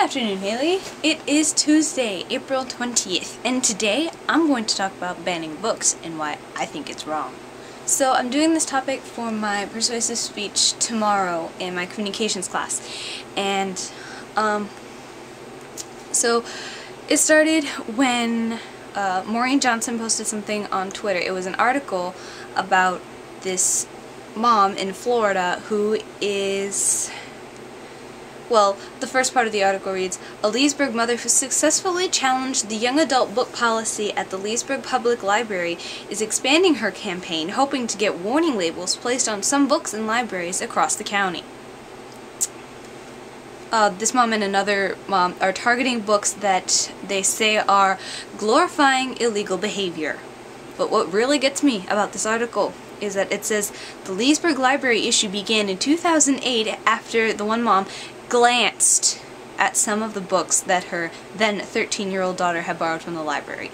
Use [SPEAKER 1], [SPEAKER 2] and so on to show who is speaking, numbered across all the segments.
[SPEAKER 1] afternoon, Haley. It is Tuesday, April 20th, and today I'm going to talk about banning books and why I think it's wrong. So I'm doing this topic for my persuasive speech tomorrow in my communications class, and so it started when Maureen Johnson posted something on Twitter. It was an article about this mom in Florida who is... Well, the first part of the article reads, "A Leesburg mother who successfully challenged the young adult book policy at the Leesburg Public Library is expanding her campaign, hoping to get warning labels placed on some books in libraries across the county." This mom and another mom are targeting books that they say are glorifying illegal behavior. But what really gets me about this article is that it says the Leesburg Library issue began in 2008 after the one mom glanced at some of the books that her then 13-year-old daughter had borrowed from the library.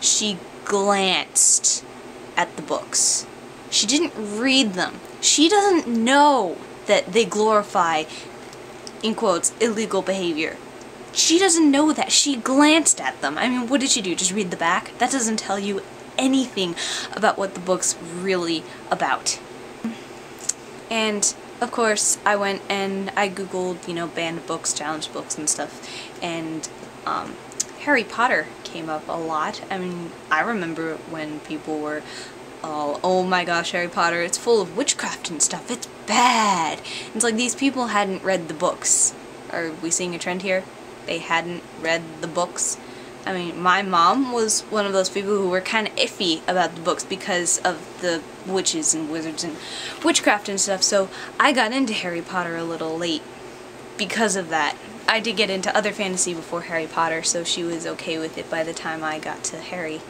[SPEAKER 1] She glanced at the books. She didn't read them. She doesn't know that they glorify, in quotes, illegal behavior. She doesn't know that. She glanced at them. I mean, what did she do? Just read the back? That doesn't tell you anything about what the book's really about. And of course, I went and I googled, banned books, challenged books and stuff, and Harry Potter came up a lot. I mean, I remember when people were, oh my gosh, Harry Potter, it's full of witchcraft and stuff, it's bad. It's like these people hadn't read the books. Are we seeing a trend here? They hadn't read the books. I mean, my mom was one of those people who were kind of iffy about the books because of the witches and wizards and witchcraft and stuff, so I got into Harry Potter a little late because of that. I did get into other fantasy before Harry Potter, so she was okay with it by the time I got to Harry.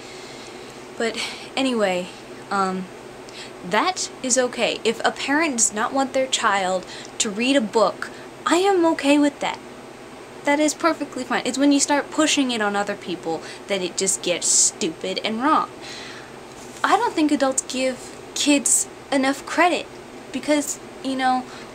[SPEAKER 1] But anyway, that is okay. If a parent does not want their child to read a book, I am okay with that. That is perfectly fine. It's when you start pushing it on other people that it just gets stupid and wrong. I don't think adults give kids enough credit because,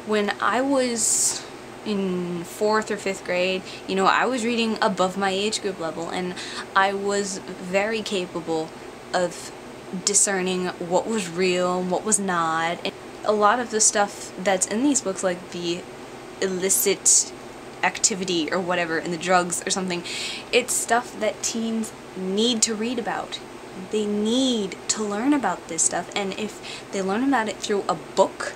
[SPEAKER 1] when I was in 4th or 5th grade, I was reading above my age group level, and I was very capable of discerning what was real and what was not. And a lot of the stuff that's in these books, like the illicit activity or whatever, and the drugs or something, it's stuff that teens need to read about. They need to learn about this stuff, and if they learn about it through a book,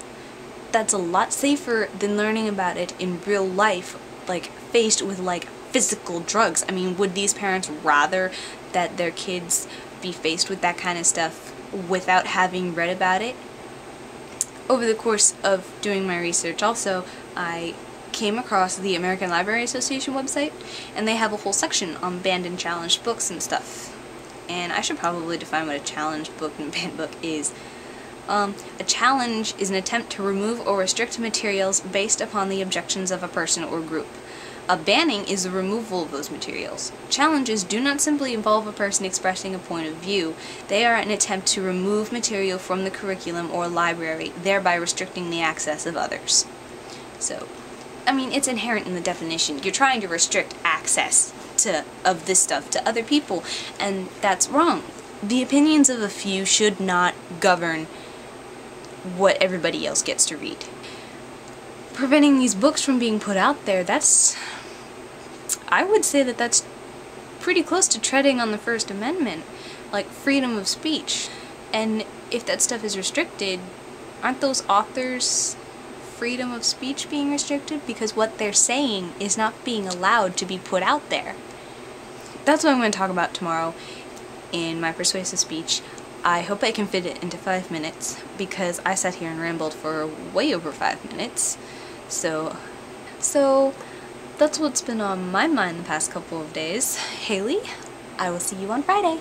[SPEAKER 1] that's a lot safer than learning about it in real life, like faced with like physical drugs. I mean, would these parents rather that their kids be faced with that kind of stuff without having read about it? Over the course of doing my research also, I came across the American Library Association website, and they have a whole section on banned and challenged books and stuff. And I should probably define what a challenged book and banned book is. A challenge is an attempt to remove or restrict materials based upon the objections of a person or group. A banning is the removal of those materials. Challenges do not simply involve a person expressing a point of view. They are an attempt to remove material from the curriculum or library, thereby restricting the access of others. So, I mean, it's inherent in the definition. You're trying to restrict access of this stuff to other people, and that's wrong. The opinions of a few should not govern what everybody else gets to read. Preventing these books from being put out there, I would say that that's pretty close to treading on the First Amendment, like freedom of speech. And if that stuff is restricted, aren't those authors' freedom of speech being restricted because what they're saying is not being allowed to be put out there? That's what I'm going to talk about tomorrow in my persuasive speech. I hope I can fit it into 5 minutes because I sat here and rambled for way over 5 minutes. So that's what's been on my mind the past couple of days. Haley, I will see you on Friday.